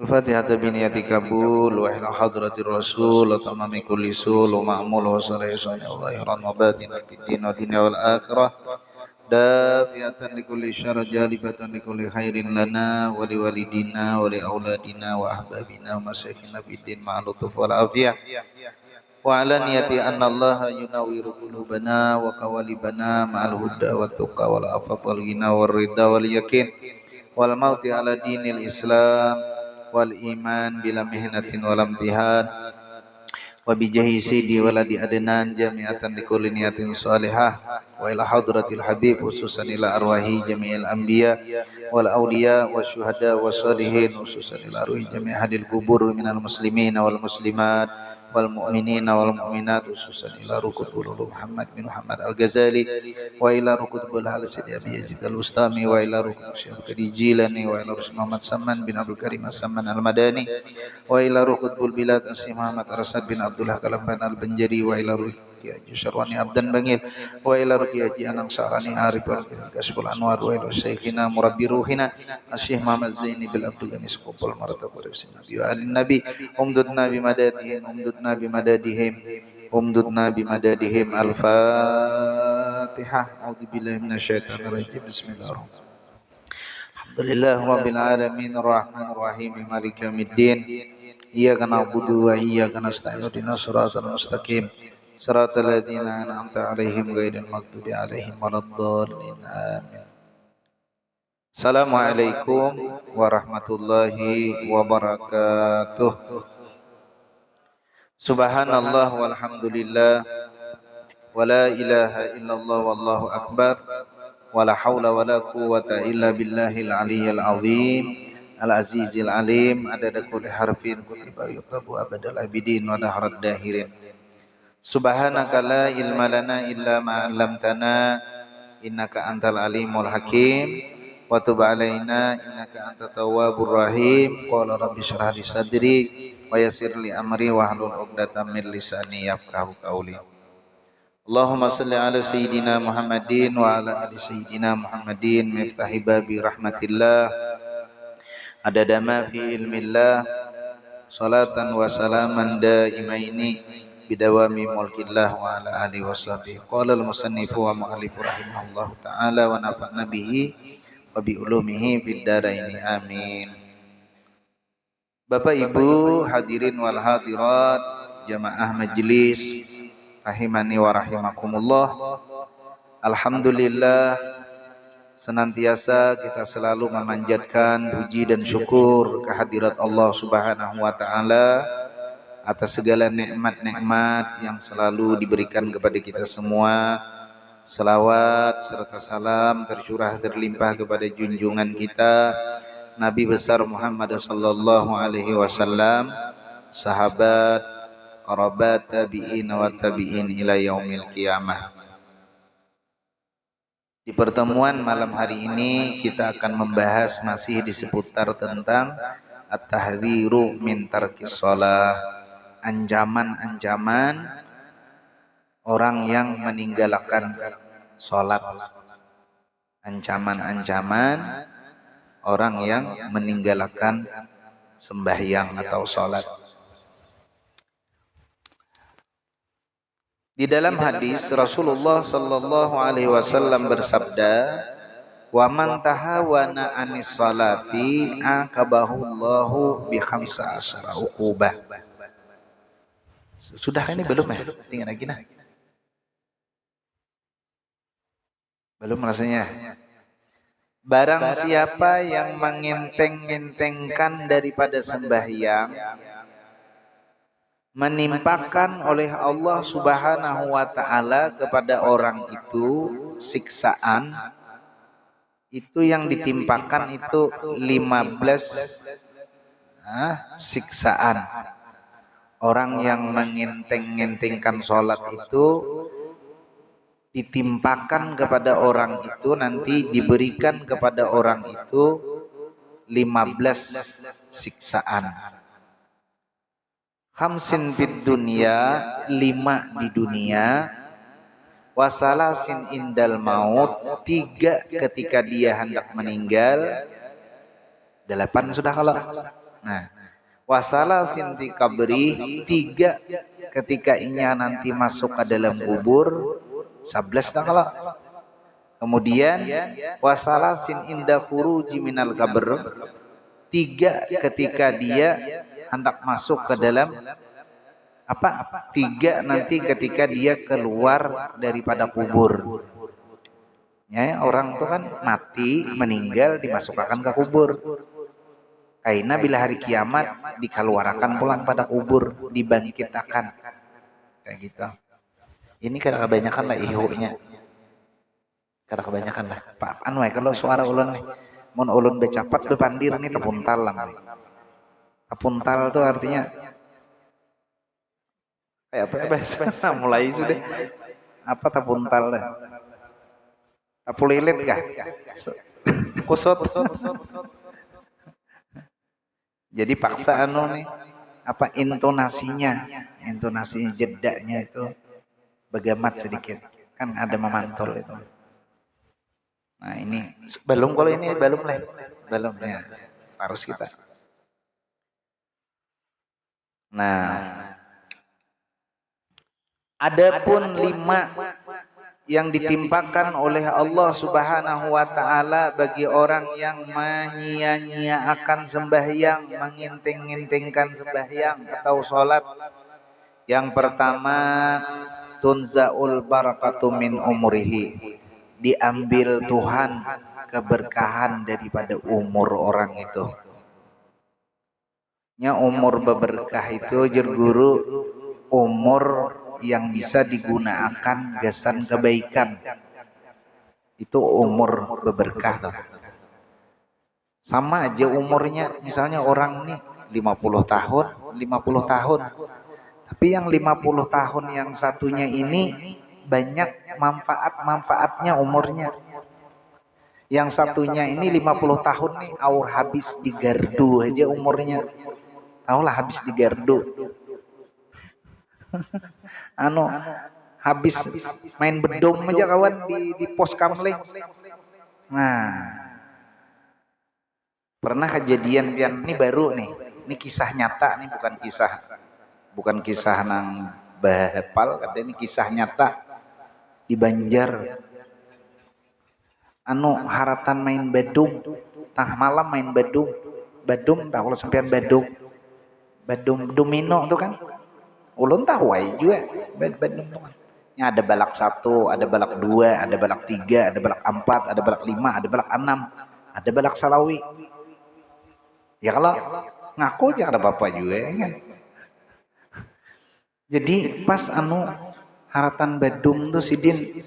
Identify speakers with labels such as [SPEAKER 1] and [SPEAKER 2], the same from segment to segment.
[SPEAKER 1] الفاتحة بنية قبول وإلى حضرة الرسول وتمام كل سول ومأمول وصليصان ظاهرا وباطنا في الدين والدنيا والآخرة دافئة لكل شر جالبة لكل خير لنا ولوالدينا ولأولادنا وأحبابنا ومساكنا في الدين مع اللطف والعافية وعلى نية أن الله ينور قلوبنا وقوالبنا مع الهدى والتقى والعفاف والغنى والرضا واليقين والموت على دين الإسلام والإيمان بلا مهنة ولا امتحان وبجاه سيدي ولد أدنان جميعا لكل نية صالحة وإلى حضرة الحبيب خصوصا إلى أرواح جميع الأنبياء والأولياء والشهداء والصالحين خصوصا إلى أرواح جميع أهل القبور من المسلمين والمسلمات والمؤمنين والمؤمنات خصوصا إلى ركب الأولو محمد بن محمد الغزالي وإلى ركب الهال سيدي أبي يزيد البستامي وإلى ركب الشيخ الجيلاني وإلى ركب محمد سمان بن عبد الكريم السمان المداني وإلى ركب البلاد الشيخ محمد أرشد بن عبد الله كلمبان البنجري وإلى ركب Haji Syarwani Abdan Bangil wa ila ruki Haji Anang Sarani Arif Kasbul Anwar wa ila Syekhina Murabbi Ruhina Syekh Muhammad Zaini bil Abdul Ghani Sukupul Maratab wa Nabi wa alin Nabi umdudna bimadadihim Al-Fatihah A'udzubillahi minasyaitonir rajim Bismillahirrahmanirrahim Alhamdulillah Rabbil Alamin Ar-Rahmanir Rahim Maliki Yaumiddin Iyyaka na'budu wa iyyaka nasta'in ihdinas siratal mustaqim siratal ladzina an'amta 'alaihim ghairil maghdubi 'alaihim waladdallin amin. Assalamualaikum warahmatullahi wabarakatuh. Subhanallah walhamdulillah wala ilaha illallah wallahu akbar wala haula wala quwwata illa billahil aliyyil azim al-azizil alim adada kulli harfin kutiba yutabu abadal abidin wa dahrad dahirin. Subhanaka la ilma lana illa ma 'allamtana innaka antal alimul hakim wa tub alaina innaka antat tawwabur rahim. Qala rabbi shrah li sadri wa yassir li amri wahlul 'uqdatam min lisani yafqahu qawli. Allahumma salli ala sayyidina Muhammadin wa ala ali sayyidina Muhammadin miftahi babi rahmatillah adada ma fi ilmillah salatan wa salaman daimaini bidawami mulkillah wa ala alihi washabihi. Qala al-musannifu wa mu'allifu rahimahullahu ta'ala wa nafa'na bihi wa bi ulumihi fid dharaini amin. Bapak Ibu hadirin wal hadirat jamaah majlis rahimani wa rahimakumullah. Alhamdulillah senantiasa kita selalu memanjatkan puji dan syukur kehadirat Allah Subhanahu wa taala atas segala nikmat-nikmat yang selalu diberikan kepada kita semua. Salawat serta salam tercurah terlimpah kepada junjungan kita Nabi besar Muhammad sallallahu alaihi wasallam, sahabat, kerabat, tabi'in wa tabi'in ila yaumil qiyamah. Di pertemuan malam hari ini kita akan membahas masih di seputar tentang at-tahdhiru min tarkis shalah. Ancaman-ancaman orang yang meninggalkan sholat. Ancaman-ancaman orang yang meninggalkan sembahyang atau sholat. Di dalam hadis Rasulullah sallallahu alaihi wasallam bersabda, "Wa man tahawana anis sholati aqabahullahu bi 15 uqubah." Sudah ini belum ya? Tinggal lagi nah. Belum rasanya. Barang siapa yang mengenteng-entengkan daripada sembahyang, menimpakan oleh Allah Subhanahu wa taala kepada orang itu siksaan, itu yang ditimpakan itu 15 siksaan. Orang yang mengenteng-entengkan sholat itu ditimpakan kepada orang itu, nanti diberikan kepada orang itu 15 siksaan. Khamsin fid dunya, 5 di dunia, wasalasin indal maut, 3 ketika dia hendak meninggal, 8 sudah kalau Nah, wasalasin fi kabri, 3 ketika ia nanti masuk ke dalam kubur. 11 dah kalau. Kemudian wasalasin inda khuruji minal qabr, 3 ketika dia hendak masuk ke dalam apa? 3 nanti ketika dia keluar daripada kubur. Ya, orang itu kan mati, meninggal, dimasukkan ke kubur. Karena bila hari kiamat dikeluarkan pulang pada kubur, dibangkitkan. Kayak gitu. Ini kadang kebanyakan lah ihunya. Kadang kebanyakan lah. Pak anu kalau suara ulun nih, mun ulun becapat bepandir nih tepuntal lah. Tepuntal itu artinya kayak apa ya bahasa? Mulai sudah apa tepuntal dah. Tapulilit kah? Kusut. Jadi paksa anu nih apa intonasinya jedanya itu begamat sedikit. Kan ada memantul itu. Nah, ini belum, kalau ini belum lah. Belum ya. Harus kita. Nah, adapun 5 yang ditimpakan oleh Allah Subhanahu wa taala bagi orang yang menyia-nyiakan sembahyang, menginting-intingkan sembahyang atau salat. Yang pertama, tunzaul barakatu min umrihi. Diambil Tuhan keberkahan daripada umur orang itu. Nya umur beberkah itu jer guru, umur yang bisa digunakan gasan kebaikan. Itu umur beberkah tuh. Sama aja umurnya, misalnya orang nih 50 tahun, 50 tahun. Tapi yang 50 tahun yang satunya ini banyak manfaatnya umurnya. Yang satunya ini 50 tahun nih aur habis di gardu aja umurnya. Tahulah habis di gardu. Habis main bedom aja kawan di pos kamling. Nah, pernah kejadian pian ini baru nih. Ini kisah nyata nih, bukan kisah nang bahapal, ini kisah nyata di Banjar. Haratan main bedum, tengah malam main bedum tahu kalau sampean bedum domino tuh kan, ulun tahu aja juga bedum tuh kan. Ada balak 1, ada balak 2, ada balak 3, ada balak 4, ada balak 5, ada balak 6, ada balak salawi. Ya kalau ngaku aja ada bapak juga ya kan. Jadi pas haratan bedum tuh sidin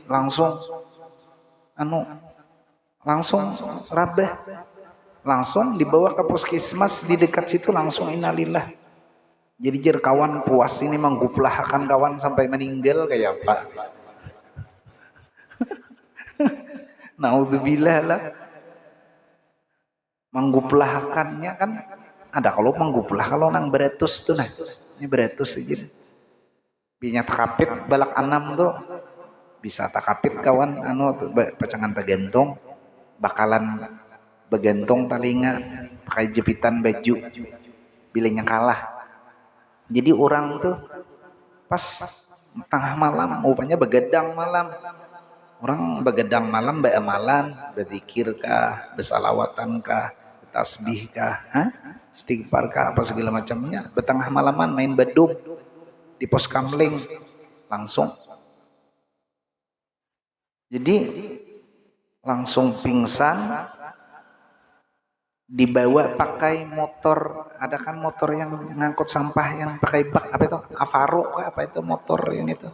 [SPEAKER 1] langsung rabah, langsung dibawa ke puskesmas di dekat situ, langsung innalillah. Jadi jer kawan puas ini mengguplahkan kawan sampai meninggal kayak apa. Naudzubillah lah. Mengguplahkannya kan ada, kalau mengguplah kalau nang beretus tuh nah. Ini beretus aja. Binya takapit balak 6 tuh bisa takapit kawan pacangan tergantung bakalan begantung telinga pakai jepitan baju bilanya kalah. Jadi orang tuh pas tengah malam rupanya begadang malam, orang begadang malam beamalan, berzikir kah, bersalawatan kah, tasbih kah, istighfar kah, apa segala macamnya, betengah malaman main bedum di pos kamling langsung. Jadi langsung pingsan, dibawa pakai motor. Ada kan motor yang ngangkut sampah yang pakai bak, apa itu? Avaro apa itu motor yang itu.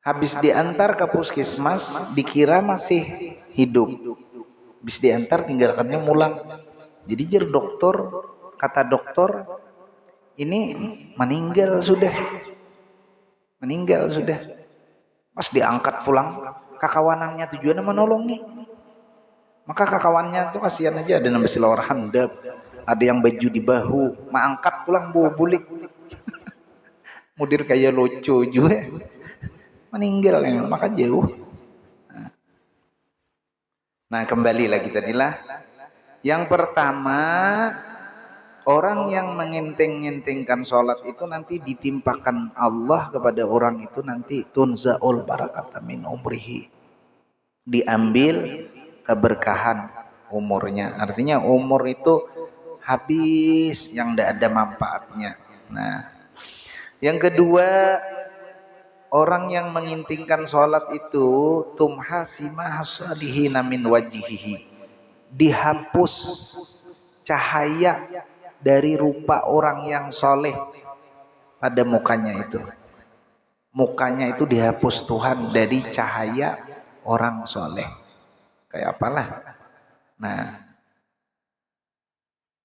[SPEAKER 1] Habis diantar ke puskesmas dikira masih hidup. Habis diantar tinggalkannya mulang. Jadi jer dokter, kata dokter ini meninggal sudah. Pas diangkat pulang, kakawanannya tujuannya menolongi. Maka kakawannya tuh kasihan aja, ada nambah silawar handap, ada yang baju di bahu, angkat pulang bawa bulik. Mudir kayak lucu juga. Meninggal ya, maka jauh. Nah, kembali lagi tadilah. Yang pertama orang yang mengenteng-entengkan sholat itu nanti ditimpakan Allah kepada orang itu nanti tunzaul barakata min umrihi, diambil keberkahan umurnya. Artinya umur itu habis yang tidak ada manfaatnya. Nah, yang kedua, orang yang mengintingkan sholat itu tumha simah salihina min wajihihi, dihapus cahaya dari rupa orang yang soleh pada mukanya itu. Mukanya itu dihapus Tuhan dari cahaya orang soleh. Kayak apalah. Nah,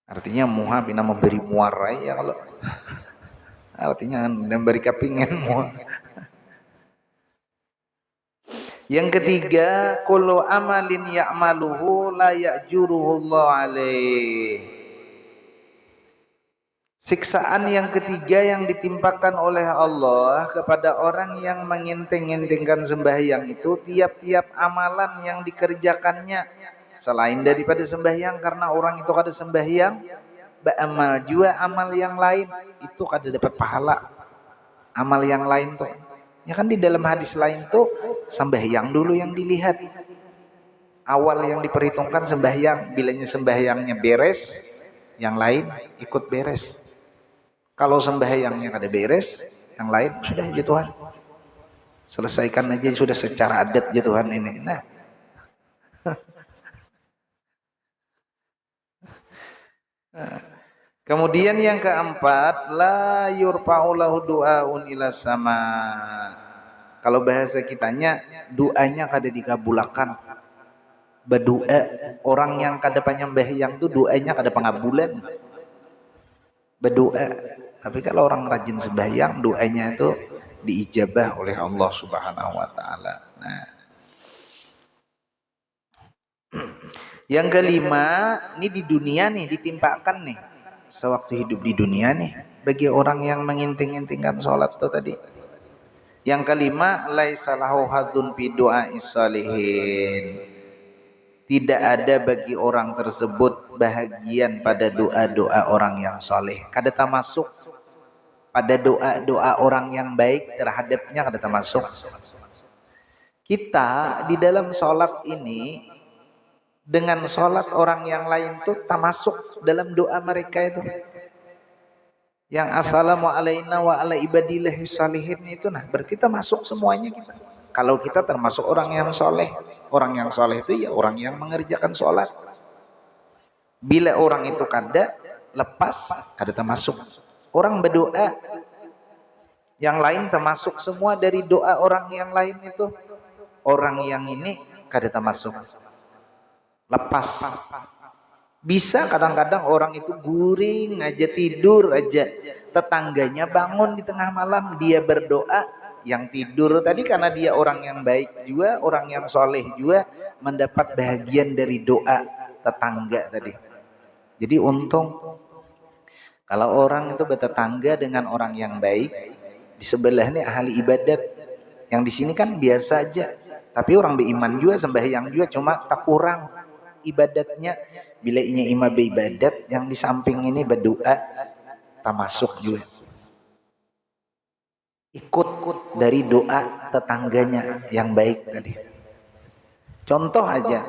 [SPEAKER 1] artinya muha bina memberi muarai ya kalau artinya memberi kepingin muha. Yang ketiga, kullu amalin ya'maluhu la ya'juruhu Allah alaih. Siksaan yang ketiga yang ditimpakan oleh Allah kepada orang yang menginteng-intengkan sembahyang itu, tiap-tiap amalan yang dikerjakannya selain daripada sembahyang, karena orang itu kada sembahyang beramal juga amal yang lain itu kada dapat pahala. Amal yang lain tuh ya kan di dalam hadis lain tuh sembahyang dulu yang dilihat, awal yang diperhitungkan sembahyang. Bilanya sembahyangnya beres, yang lain ikut beres. Kalau sembahyangnya kada beres, yang lain sudah aja Tuhan selesaikan aja, sudah secara adat aja Tuhan ini. Nah, kemudian yang keempat, la yurfa'u lahu du'aun ila sama. Kalau bahasa kitanya, doanya kada dikabulakan. Berdoa orang yang kada panyembahyang tuh doanya kada pengabulan. Berdoa, tapi kalau orang rajin sembahyang, doanya itu diijabah oleh Allah Subhanahu wa taala. Nah, yang kelima, ini di dunia nih ditimpakan nih. Sewaktu hidup di dunia nih bagi orang yang menginting-intingkan sholat tuh tadi. Yang kelima, laisa lahu hadzun fi du'a'is shalihin. Tidak ada bagi orang tersebut bahagian pada doa-doa orang yang soleh. Kada termasuk pada doa-doa orang yang baik terhadapnya, kada termasuk. Kita di dalam sholat ini dengan sholat orang yang lain tuh termasuk dalam doa mereka itu. Yang assalamu alaina wa ala ibadillahi shalihin itu, nah berarti termasuk semuanya kita. Kalau kita termasuk orang yang soleh. Orang yang soleh itu ya orang yang mengerjakan sholat. Bila orang itu kada lepas, kada termasuk. Orang berdoa yang lain termasuk semua dari doa orang yang lain itu. Orang yang ini kada termasuk, lepas. Bisa kadang-kadang orang itu guring aja, tidur aja, tetangganya bangun di tengah malam, dia berdoa. Yang tidur tadi karena dia orang yang baik juga, orang yang soleh juga, mendapat bahagian dari doa tetangga tadi. Jadi untung kalau orang itu bertetangga dengan orang yang baik, di sebelah ini ahli ibadat, yang di sini kan biasa aja, tapi orang beriman juga, sembahyang juga, cuma tak kurang ibadatnya. Bila ini imam beribadat, yang di samping ini berdoa, tak masuk juga, ikut dari doa tetangganya yang baik tadi. Contoh aja,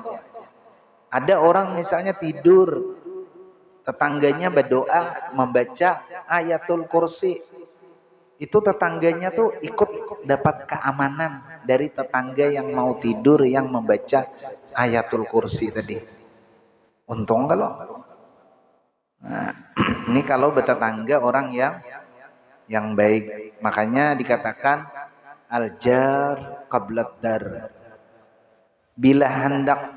[SPEAKER 1] ada orang misalnya tidur, tetangganya berdoa membaca ayatul kursi, itu tetangganya tuh ikut dapat keamanan dari tetangga yang mau tidur yang membaca ayatul kursi tadi. Untung kalau nah, ini kalau bertetangga orang yang baik. Makanya dikatakan al-jar qablat dar. Bila hendak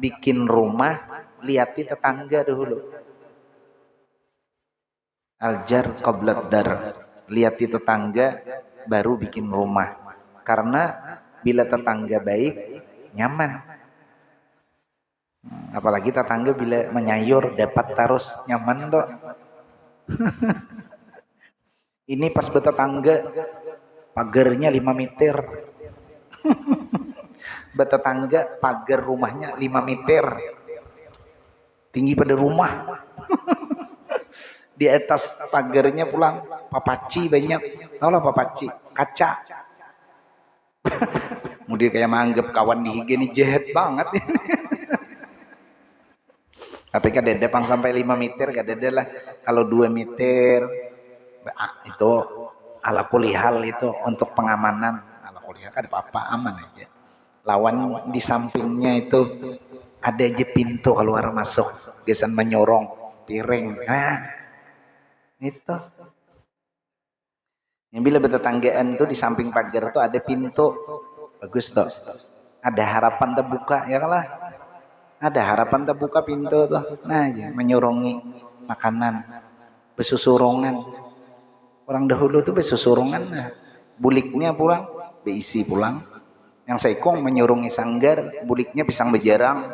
[SPEAKER 1] bikin rumah, lihati tetangga dulu. Al-jar qablat dar. Lihati tetangga baru bikin rumah. Karena bila tetangga baik, nyaman. Apalagi tetangga bila menyayur dapat terus nyaman toh. Ini pas bertetangga pagarnya 5 meter. Bertetangga pagar rumahnya 5 meter. Tinggi pada rumah. Di atas pagarnya pulang papaci banyak. Tahu lah papaci, kaca. Kemudian kayak menganggap kawan di IG ini jahat banget. Tapi kan dede pang sampai 5 meter gak dede lah. Kalau 2 meter itu ala kulihal itu untuk pengamanan. Ala kulihal kan apa aman aja. Lawan di sampingnya itu ada aja pintu keluar masuk, biasanya menyorong piring. Nah, itu. Yang bila bertetanggaan tuh di samping pagar tuh ada pintu. Bagus tuh. Ada harapan terbuka ya kalah. Ada harapan terbuka pintu tuh. Nah aja menyorongi makanan. Besusurongan. Orang dahulu tuh besusurongan. Nah, buliknya pulang, beisi pulang. Yang saikong menyorongi sanggar, buliknya pisang bejarang.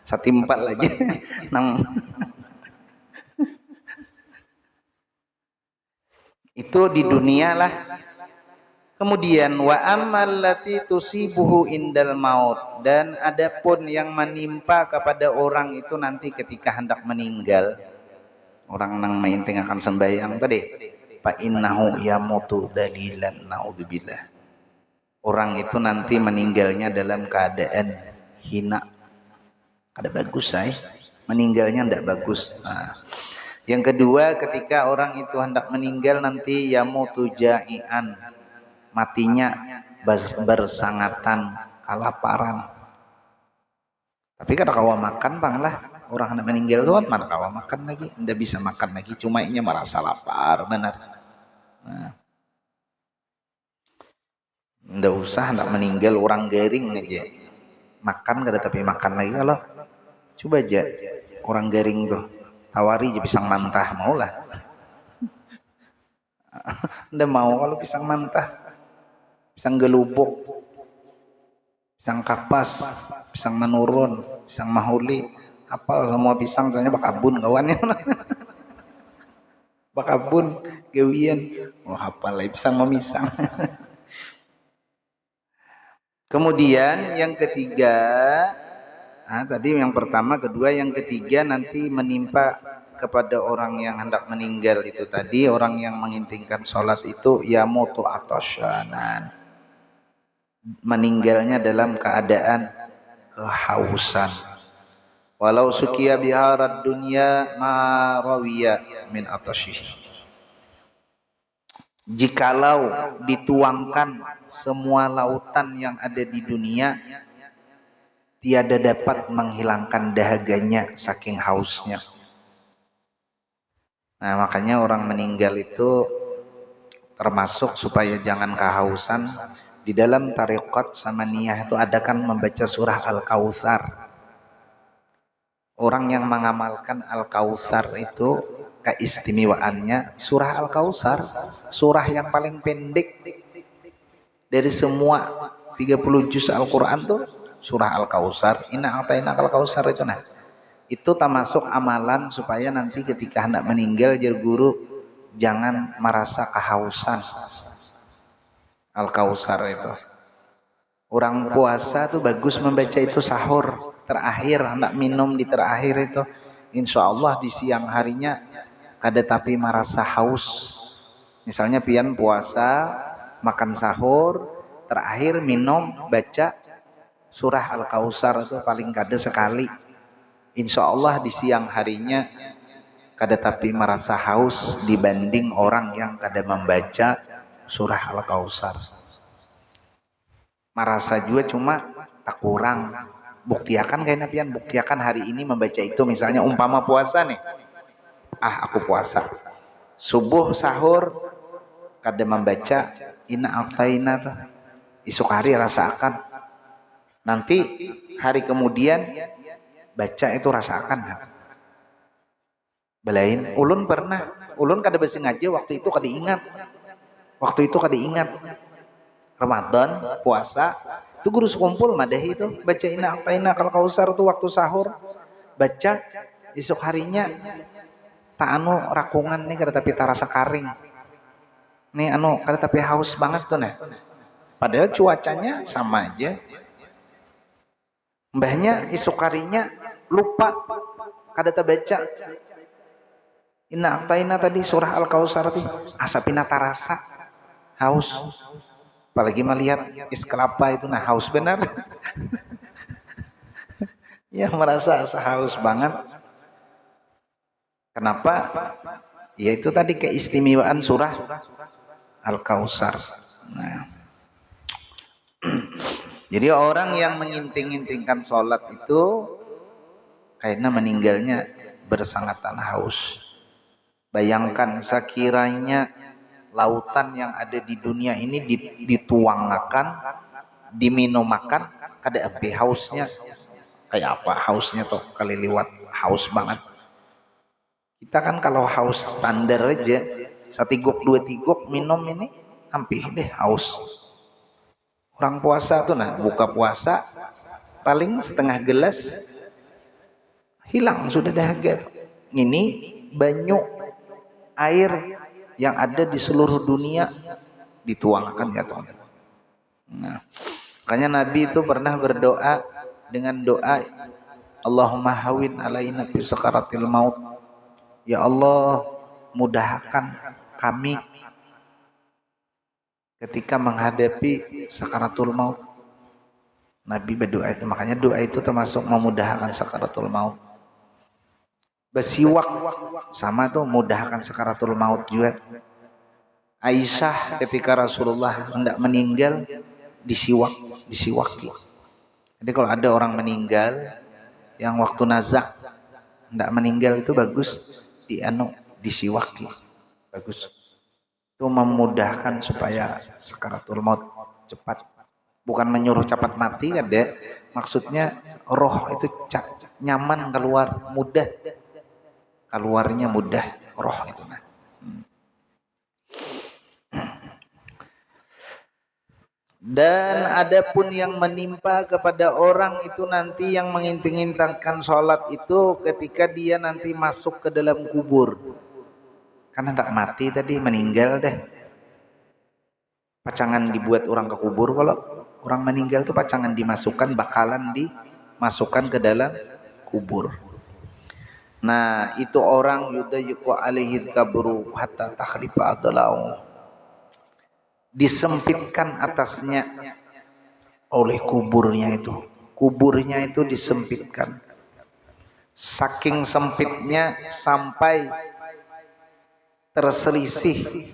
[SPEAKER 1] Satimpal aja. Nang itu di dunia lah. Kemudian wa ammal lati tusibuhu indal maut, dan adapun yang menimpa kepada orang itu nanti ketika hendak meninggal. Orang nang mainting akan sembahyang tadi. Fa innahu yamutu dalilan naudzubillah. Orang itu nanti meninggalnya dalam keadaan hina. Ada bagus meninggalnya tidak bagus. Nah, yang kedua ketika orang itu hendak meninggal nanti yamutu ja'ian, matinya bersangatan, kelaparan. Tapi kada kawa makan bang lah, orang hendak meninggal tuh mana kawa makan lagi, tidak bisa makan lagi, cuma ini merasa lapar benar. Nah, tidak usah hendak meninggal orang garing aja makan kada tapi makan lagi. Kalau coba aja orang garing tuh tawari aja pisang mantah, mau lah. Ndak mau kalau pisang mantah, pisang gelubuk, pisang kapas, pisang menurun, pisang mahuli, apa semua pisang soalnya bakabun kawannya. Bakabun, gawian, oh hafal lagi pisang memisang. Kemudian yang ketiga, tadi yang pertama, kedua, yang ketiga nanti menimpa kepada orang yang hendak meninggal itu tadi, orang yang mengintingkan sholat itu yamutu atasyanan, meninggalnya dalam keadaan kehausan. Walau sukiya biharad dunya ma rawiya min atasyihi. Jikalau dituangkan semua lautan yang ada di dunia, tiada dapat menghilangkan dahaganya saking hausnya. Nah makanya orang meninggal itu termasuk supaya jangan kehausan. Di dalam tariqat samaniyah itu ada kan membaca surah Al-Kautsar. Orang yang mengamalkan Al-Kautsar itu keistimewaannya surah Al-Kautsar, surah yang paling pendek dari semua 30 juz Al-Quran tuh surah Al-Kautsar. Inna a'tainaka Al-Kautsar itu nah. Itu termasuk amalan supaya nanti ketika hendak meninggal jar guru jangan merasa kehausan. Al-Kautsar itu. Orang puasa tuh bagus membaca itu sahur terakhir, hendak minum di terakhir itu. Insya Allah di siang harinya kada tapi merasa haus. Misalnya pian puasa, makan sahur, terakhir minum baca surah Al-Kautsar itu paling kada sekali. Insya Allah di siang harinya kada tapi merasa haus dibanding orang yang kada membaca surah Al-Kautsar. Merasa juga cuma tak kurang. Buktiakan kayaknya pian, buktiakan hari ini membaca itu. Misalnya umpama puasa nih, aku puasa subuh sahur kada membaca inna a'taina tuh, esok hari rasakan, nanti hari kemudian baca itu rasakan. Belain ulun pernah, ulun kada besi ngaji waktu itu kada ingat Ramadan puasa itu guru sekumpul madahi itu baca inna a'taina kal kausar tuh waktu sahur baca, esok harinya tak rakungan nih kada tapi tarasa karing nih kada tapi haus banget tuh nah, padahal cuacanya sama aja. Mbahnya esok harinya lupa kada terbaca, Inna aktaina tadi surah Al-Kautsar tadi asapina tarasa haus. Apalagi melihat es kelapa itu nah haus benar. Ya merasa haus banget. Kenapa? Ya itu tadi keistimewaan surah Al-Kautsar. Nah, jadi orang yang menginting-intingkan sholat itu kayaknya meninggalnya bersangatan haus. Bayangkan sekiranya lautan yang ada di dunia ini dituangkan, diminumakan, kada sampai hausnya. Kayak apa hausnya tuh kali liwat haus banget. Kita kan kalau haus standar aja, satigok dua tigok minum ini hampir deh haus. Orang puasa tuh nah buka puasa paling setengah gelas hilang sudah dahaga. Ini banyu air yang ada di seluruh dunia dituangkan ya Tuhan. Nah, makanya Nabi itu pernah berdoa dengan doa Allahumma hawin alaina fi sakaratil maut. Ya Allah, mudahkan kami ketika menghadapi sakaratul maut. Nabi berdoa itu, makanya doa itu termasuk memudahkan sakaratul maut. Bersiwak sama tuh mudahkan sakaratul maut juga. Aisyah ketika Rasulullah hendak meninggal disiwaki. Jadi kalau ada orang meninggal yang waktu nazak hendak meninggal itu bagus disiwaki. Bagus. Itu memudahkan supaya sakaratul maut cepat. Bukan menyuruh cepat mati kan deh. Maksudnya roh itu nyaman keluar, mudah. Keluarnya mudah roh itu nah. Dan adapun yang menimpa kepada orang itu nanti yang menginting-intangkan sholat itu ketika dia nanti masuk ke dalam kubur. Karena tak mati tadi meninggal deh. Pacangan dibuat orang ke kubur, kalau orang meninggal tuh pacangan dimasukkan, bakalan dimasukkan ke dalam kubur. Nah itu orang yudayiqu alaihi kabru hatta takhlifa adalau, disempitkan atasnya oleh kuburnya itu disempitkan saking sempitnya sampai terselisih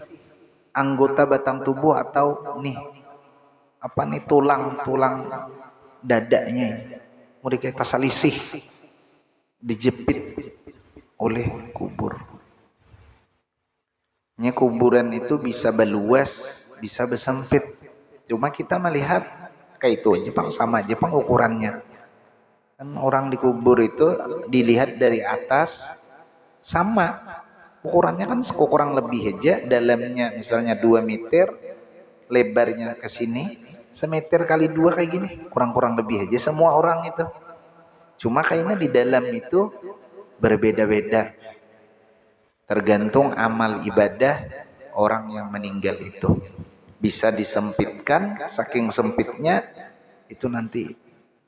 [SPEAKER 1] anggota batang tubuh atau tulang dadanya ini mereka terselisih dijepit oleh kubur. Kuburan itu bisa berluas, bisa bersempit. Cuma kita melihat kayak itu Jepang sama Jepang ukurannya. Kan orang dikubur itu dilihat dari atas sama. Ukurannya kan kurang lebih aja, dalamnya misalnya 2 meter, lebarnya ke sini semeter kali 2 kayak gini, kurang lebih aja semua orang itu. Cuma kayaknya di dalam itu berbeda-beda. Tergantung amal ibadah orang yang meninggal itu. Bisa disempitkan, saking sempitnya itu nanti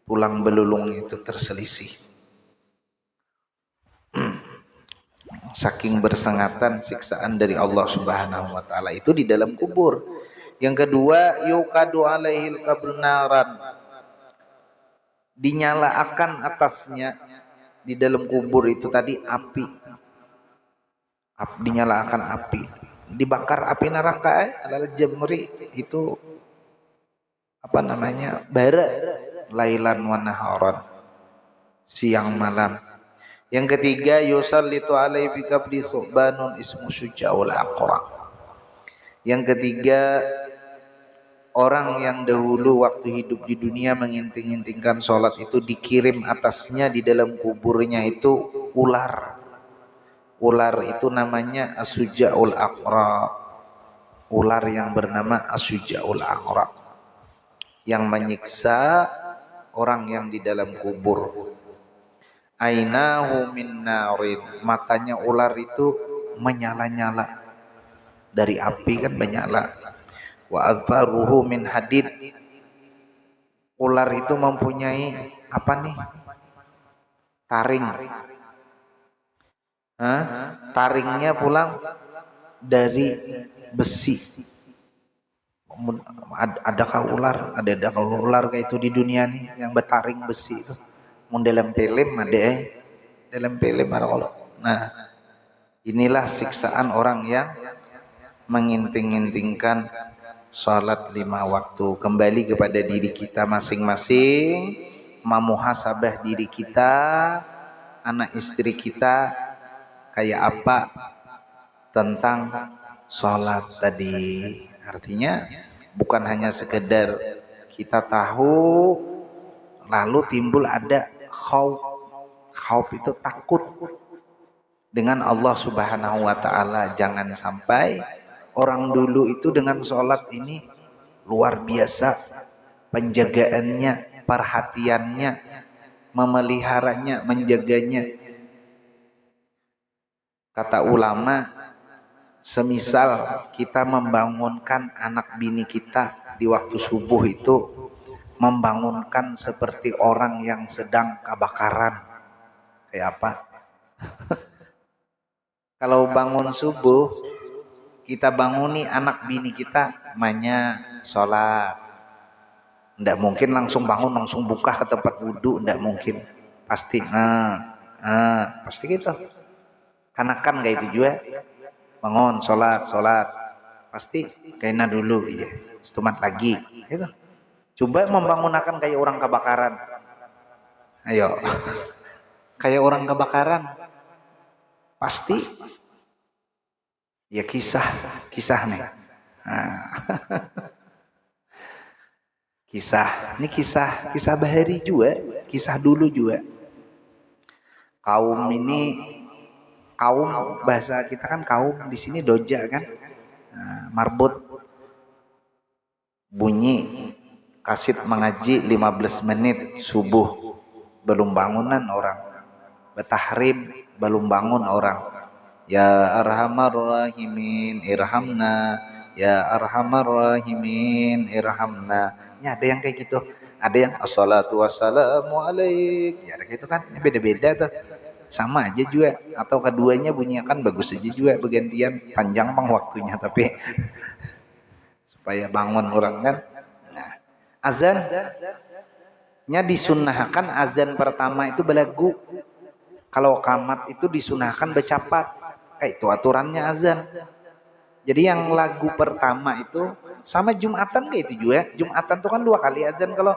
[SPEAKER 1] tulang belulung itu terselisih. Saking bersengatan siksaan dari Allah Subhanahu wa taala itu di dalam kubur. Yang kedua, yuqadu alaihil kabrunaran. Dinyalakan atasnya di dalam kubur itu tadi api. Dinyalakan api, dibakar api neraka alal jamri itu bara lailan wa naharan, siang malam. Yang ketiga, yusallitu alaihi bi qabli subanun ismu syuja'ul aqra. Yang ketiga, orang yang dahulu waktu hidup di dunia menginting-intingkan sholat itu dikirim atasnya di dalam kuburnya itu ular. Ular itu namanya As-Suja'ul Aqra. Ular yang bernama As-Suja'ul Aqra, yang menyiksa orang yang di dalam kubur. Ainahu min narin. Matanya ular itu menyala-nyala dari api kan menyala. Wa adfaruhu min hadid. Ular itu mempunyai taring. taringnya pulang dari besi. Adakah ular? Adakah ular kayak itu di dunia nih yang bertaring besi itu? Mun dalam film ada, dalam film ada kalau. Nah, inilah siksaan orang yang menginting-intingkan sholat 5 waktu. Kembali kepada diri kita masing-masing, memuhasabah diri kita, anak istri kita kayak apa tentang sholat tadi. Artinya bukan hanya sekedar kita tahu lalu timbul ada khauf. Khauf itu takut dengan Allah Subhanahu wa taala. Jangan sampai orang dulu itu dengan sholat ini luar biasa penjagaannya, perhatiannya, memeliharanya, menjaganya. Kata ulama, semisal kita membangunkan anak bini kita di waktu subuh itu membangunkan seperti orang yang sedang kebakaran. Kayak apa? Kalau bangun subuh, kita banguni anak bini kita, manya sholat. Nggak mungkin langsung bangun, langsung buka ke tempat wudhu, nggak mungkin. Pasti, pasti gitu. Kanakan kayak itu juga. Bangun, sholat, pasti kena dulu, iya. Setumat lagi, gitu. Coba membangunkan kayak orang kebakaran. Ayo, kayak orang kebakaran, pasti. Ya kisah nih. Nah. Ini kisah bahari juga, kisah dulu juga. Kaum bahasa kita kan kaum, di sini doja kan. Nah, marbut bunyi kasit mengaji 15 menit subuh belum bangunan orang. Betahrim belum bangun orang. Ya arhamar rahimin irhamna, ya arhamar rahimin irhamna. Ya ada yang kayak gitu. Ada yang assalatu wassalamu alaik. Ya ada kayak gitu kan. Beda-beda tuh. Sama aja juga, atau keduanya bunyinya kan bagus aja juga, bergantian panjang bang waktunya, tapi supaya bangun orang kan. Nah, azannya disunahkan, azan pertama itu belagu. Kalau qamat itu disunahkan bercapat, kayak itu aturannya azan. Jadi yang lagu pertama itu sama Jumatan kayak itu juga. Jumatan itu kan 2 kali azan. Kalau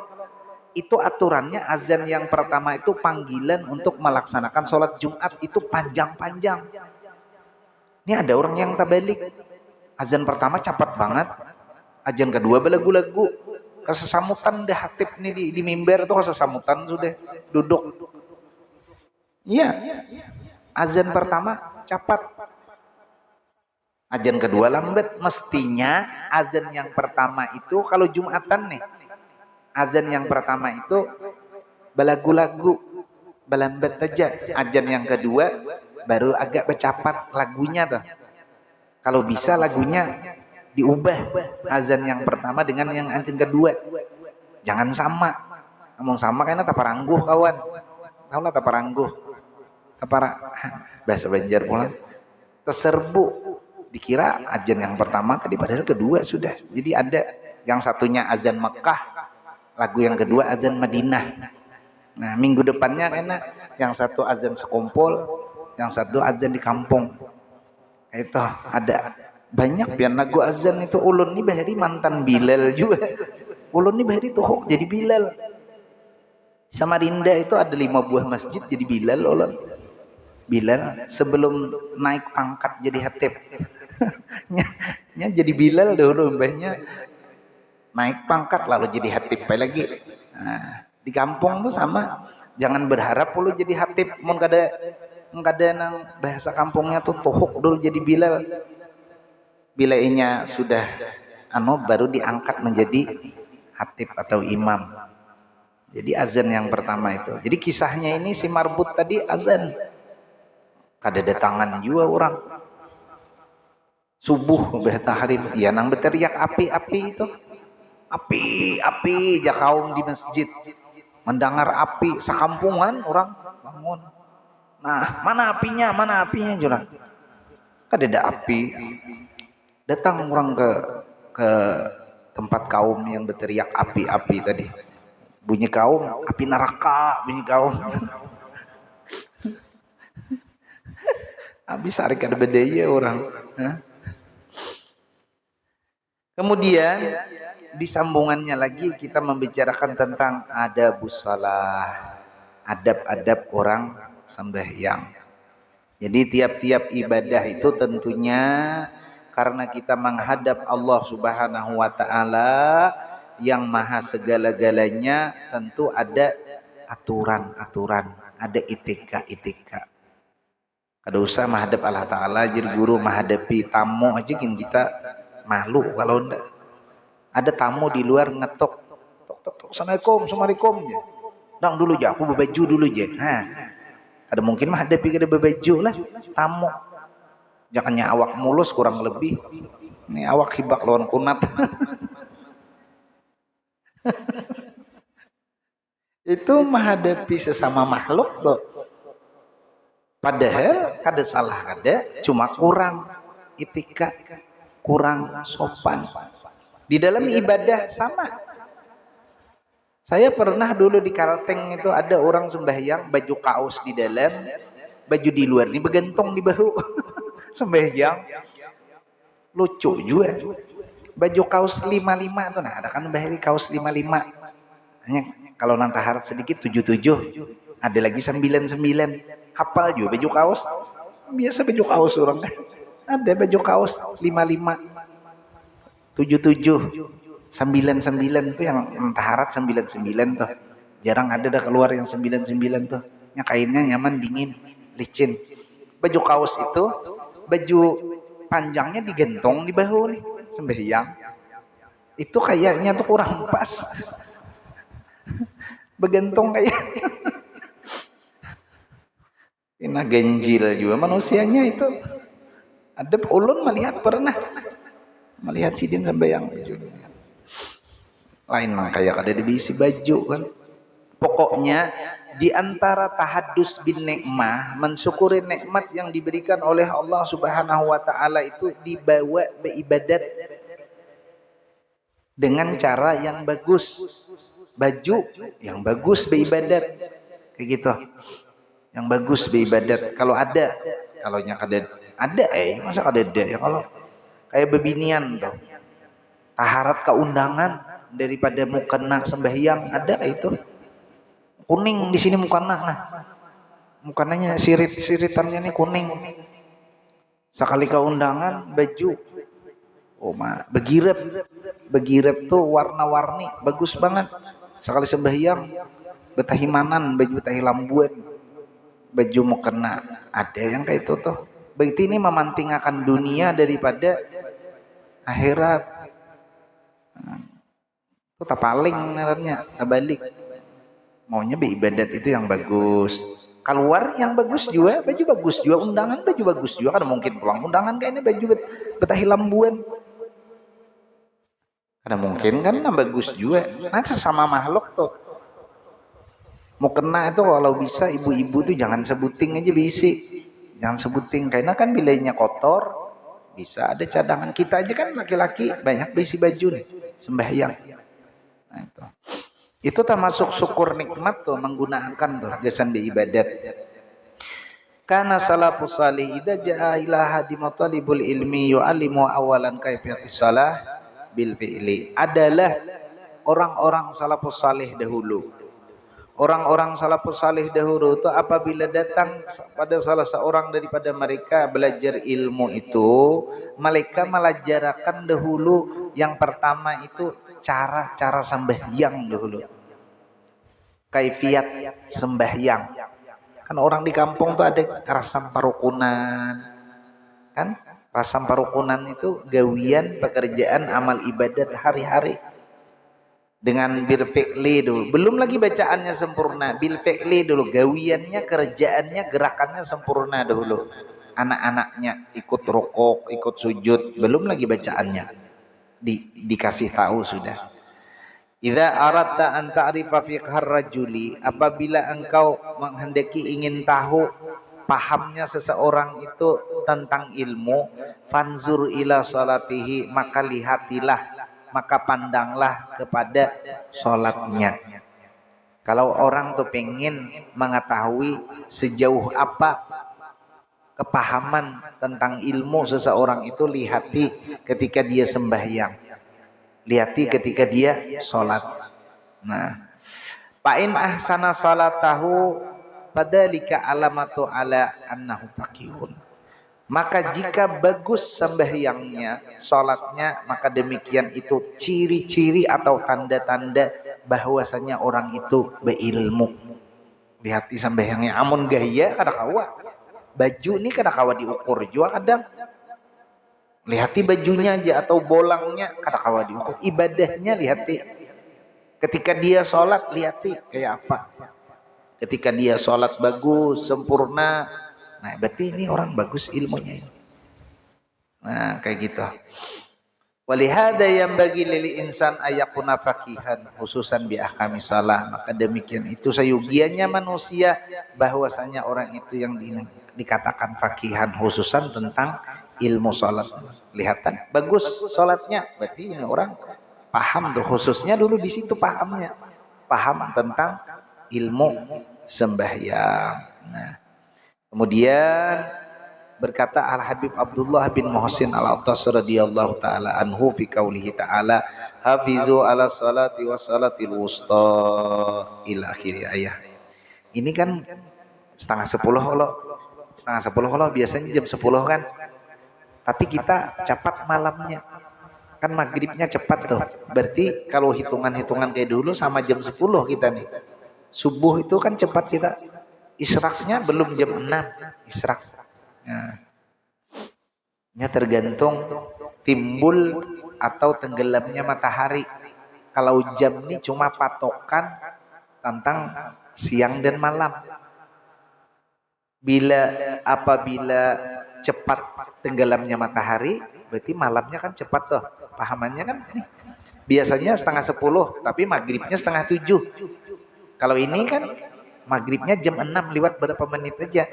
[SPEAKER 1] itu aturannya azan yang pertama itu panggilan untuk melaksanakan sholat Jumat itu panjang-panjang. Ini ada orang yang tabalik. Azan pertama cepat banget. Azan kedua belagu-lagu. Kesesamutan dah hatib nih di mimbar itu kesesamutan sudah duduk. Iya. Azan pertama cepat. Azan kedua lambat. Mestinya azan yang pertama itu kalau Jumatan nih. Azan yang pertama itu belagu-lagu, belambat aja. Azan yang kedua baru agak bercapat lagunya tuh. Kalau bisa lagunya diubah azan yang pertama dengan yang azan kedua. Jangan sama. Ngomong sama kayaknya taparangguh kawan. Tahu lah taparangguh. Bahasa Banjar pulang. Terserbu. Dikira azan yang pertama tadi padahal kedua sudah. Jadi ada yang satunya azan Mekah. Lagu yang kedua azan Madinah. Nah minggu depannya karena yang satu azan sekumpul, yang satu azan di kampung. Itu ada banyak pian lagu azan itu. Ulun nih bahari mantan Bilal juga. Ulun nih bahari tuh jadi Bilal. Samarinda itu ada 5 buah masjid jadi Bilal ulun. Bilal sebelum naik pangkat jadi hatib. Nya jadi Bilal dulu mbahnya. Naik pangkat lalu jadi hatib lagi. Nah, di kampung tuh sama. Jangan berharap lu jadi hatib. Mun kada nang bahasa kampungnya tuh tuhuk dulu jadi Bilal. Bilainya sudah baru diangkat menjadi hatib atau imam. Jadi azan yang pertama itu. Jadi kisahnya ini si marbut tadi azan. Kada datangan juga orang. Subuh betahrim. Ya nang berteriak api-api itu. Api, ya kaum di masjid mendengar api, sekampungan orang bangun. Nah, mana apinya jurang? ada api. Datang orang ke tempat kaum yang berteriak api-api tadi. Bunyi kaum, api neraka, bunyi kaum. Habis hari kada bedaya orang. Kemudian di sambungannya lagi kita membicarakan tentang adabus shalah, adab-adab orang sembahyang. Jadi tiap-tiap ibadah itu tentunya karena kita menghadap Allah Subhanahu wa taala yang maha segala-galanya, tentu ada aturan-aturan, ada etika-etika. Kada usah menghadap Allah taala jadi guru menghadapi tamu aja kita malu kalau enggak. Ada tamu di luar ngetok, tok tok tok, assalamualaikum ya. Dang dulu aja, aku berbaju dulu aja. Ada mungkin menghadapi kada berbaju lah tamu. Jangannya awak mulus kurang lebih. Ini awak hibak lawan kunat. Itu menghadapi sesama makhluk tuh. Padahal kada salah kada, cuma kurang etika, kurang sopan. Di dalam ibadah sama. Saya pernah dulu di Kalteng itu ada orang sembahyang baju kaos di dalam, baju di luar ini bergantung di bahu. Sembahyang lucu juga. Baju kaos 55 tuh, nah ada kan bahari kaos 55. Hanya kalau nanti harap sedikit 77, ada lagi 99. Hafal juga baju kaos. Biasa baju kaos orang kan. Ada baju kaos 55, 77, 99 tuh yang taharat 99 tuh. Jarang ada dah keluar yang 99 tuh. Yang kainnya nyaman, dingin, licin. Baju kaos itu, baju panjangnya digentong di bahu nih, sembahyang. Itu kayaknya tuh kurang pas. Begentong kayak ini ganjil juga manusianya itu. Ada ulun melihat pernah melihat sidin sembahyang lain kayak ada diisi baju kan. Pokoknya di antara tahadus bin nikmah, mensyukuri nikmat yang diberikan oleh Allah Subhanahu wa taala itu dibawa beribadat dengan cara yang bagus. Baju yang bagus beribadat kayak gitu. Yang bagus beribadat kalau ada, kalau nya ada masa ada ya, kalau kayak bebinian tuh. Taharat keundangan daripada mukena sembahyang ada itu. Kuning di sini mukena nah. Mukananya siritannya nih kuning. Sekali keundangan baju begirep tuh warna-warni bagus banget. Sekali sembahyang betahimanan baju betahilambuan baju mukena ada yang kayak itu tuh. Berarti ini memantingkan dunia daripada akhirat. Itu tak paling naranya balik. Maunya beribadat itu yang bagus. Keluar yang bagus juga, baju bagus juga, undangan baju bagus juga. Kan mungkin pulang undangan kayaknya baju betahilambuan. Ada mungkin kan bagus juga. Nah sesama makhluk tuh. Mau kena itu kalau bisa ibu-ibu tuh jangan sebuting aja bisi. Jangan sebuting karena kan bilainya kotor. Bisa ada cadangan. Kita aja kan laki-laki banyak bisi baju nih sembahyang. Nah, itu termasuk syukur nikmat tuh menggunakan tuh jasan beribadat. Karena salafus salih idza jaa ila hadi matalibul ilmi yu'allimu awalan kaifiyatis shalah bil fi'li. Adalah orang-orang salafus salih dahulu. Orang-orang salafus salih dahulu itu apabila datang pada salah seorang daripada mereka belajar ilmu itu, mereka melajarakan dahulu yang pertama itu cara-cara sembahyang dahulu. Kaifiat sembahyang. Kan orang di kampung tuh ada rasam parukunan. Kan? Rasam parukunan itu gawian pekerjaan amal ibadat hari-hari. Dengan bil fi'li dulu. Belum lagi bacaannya sempurna. Bil fi'li dulu. Gawiannya, kerjaannya, gerakannya sempurna dulu. Anak-anaknya ikut rukuk, ikut sujud. Belum lagi bacaannya. Dikasih tahu sudah. Idza aradta an ta'rifa fiqhar rajuli, apabila engkau menghendaki ingin tahu pahamnya seseorang itu tentang ilmu, fanzur ila salatihi, maka lihatilah, maka pandanglah kepada sholatnya. Kalau orang tuh pengen mengetahui sejauh apa kepahaman tentang ilmu seseorang itu, lihati ketika dia sembahyang, lihati ketika dia sholat. Nah, fa'in ahsana salatahu fadzalika alamatu ala annahu faqihun. Maka jika bagus sembahyangnya, sholatnya, maka demikian itu ciri-ciri atau tanda-tanda bahwasanya orang itu berilmu. Lihati sembahyangnya, amun gaya kada kawa. Baju ini kada kawa diukur juga kadang. Lihati bajunya aja atau bolangnya kada kawa diukur. Ibadahnya lihati. Ketika dia sholat lihati kayak apa. Ketika dia sholat bagus, sempurna, nah berarti ini orang bagus ilmunya ini. Nah kayak gitu. Walihada yang bagi lili insan ayakuna fakihan khususan bi ahkami salah. Maka demikian itu sayugianya manusia bahwasanya orang itu yang dikatakan fakihan khususan tentang ilmu salat. Lihatan bagus salatnya, berarti ini orang paham tuh, khususnya dulu di situ pahamnya, paham tentang ilmu sembahyang. Nah, kemudian berkata Al Habib Abdullah bin Muhsin Al Attas radhiyallahu taala anhu fi qaulihi ta'ala hafizu ala salati was salatil wusta ila akhir ayat. Ini kan setengah 10 kalau biasanya jam 10 kan. Tapi kita cepat malamnya. Kan maghribnya cepat tuh. Berarti kalau hitungan-hitungan kayak dulu sama jam 10 kita nih. Subuh itu kan cepat kita. Israknya belum jam 6 israk. Nah, ini tergantung timbul atau tenggelamnya matahari. Kalau jam ini cuma patokan tentang siang dan malam. Apabila cepat tenggelamnya matahari, berarti malamnya kan cepat tuh. Pahamannya kan ini. Biasanya setengah 10, tapi maghribnya setengah 7. Kalau ini kan maghribnya jam 6 lewat berapa menit aja.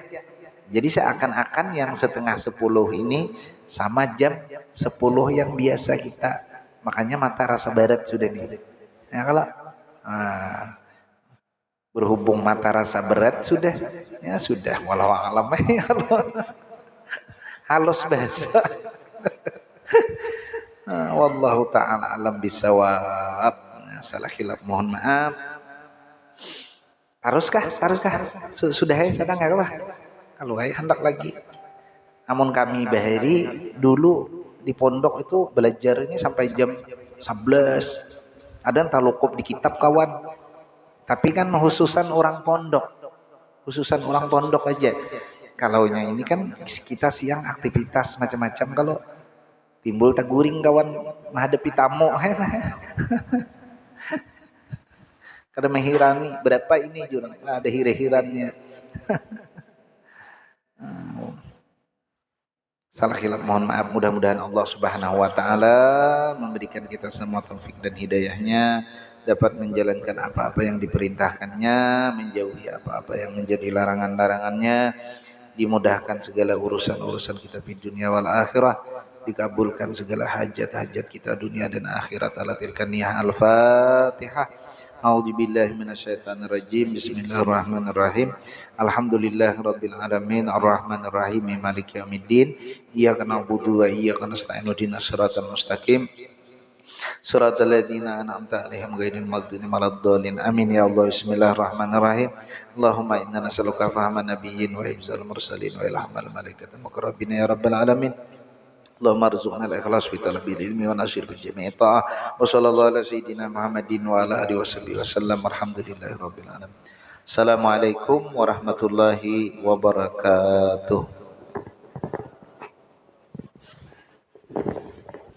[SPEAKER 1] Jadi seakan-akan yang setengah 10 ini sama jam 10 yang biasa kita. Makanya mata rasa barat sudah nih. Ya kalau berhubung mata rasa berat sudah, ya sudah. Walau alam halus bahasa. Wallahu ta'ala alam bisawab. Salah khilaf mohon maaf. Haruskah? Sudah ya sedang enggak apa? Kalau hendak lagi. Namun kami bahari dulu di pondok itu belajarnya sampai jam 11. Ada yang talukup di kitab kawan. Tapi kan khususan orang pondok. Khususan orang pondok aja. Kalaunya ini kan kita siang aktivitas macam-macam, kalau timbul taguring kawan menghadapi tamu. Kada menghirani berapa ini jurang ada hire-hirannya. Salah khilaf mohon maaf, mudah-mudahan Allah Subhanahu wa taala memberikan kita semua taufik dan hidayahnya, dapat menjalankan apa-apa yang diperintahkannya, menjauhi apa-apa yang menjadi larangan-larangannya, dimudahkan segala urusan-urusan kita di dunia wal akhirah, dikabulkan segala hajat-hajat kita dunia dan akhirat. Ala tilkan niyah al-Fatihah. A'udzubillahi minasyaitonirrajim. Bismillahirrahmanirrahim. Alhamdulillahirabbil alamin arrahmanirrahim maliki yaumiddin. Iyyaka na'budu wa iyyaka nasta'in ihdinas siratal mustaqim. Siratal ladzina an'amta 'alaihim ghairil maghdubi waladdallin. Amin ya Allah. Bismillahirrahmanirrahim. Allahumma inna nas'aluka fahman nabiyyin wa hifdzal mursalin wa ilhamal malaikatil muqarrabin ya rabbal alamin. Allahumma arzuqna al-ikhlas fi talabil ilmi wa nasyir fi jami'i ta'ah. Wa sallallahu ala sayyidina Muhammadin wa ala alihi wasallam. Alhamdulillahi rabbil alamin. Assalamualaikum warahmatullahi wabarakatuh.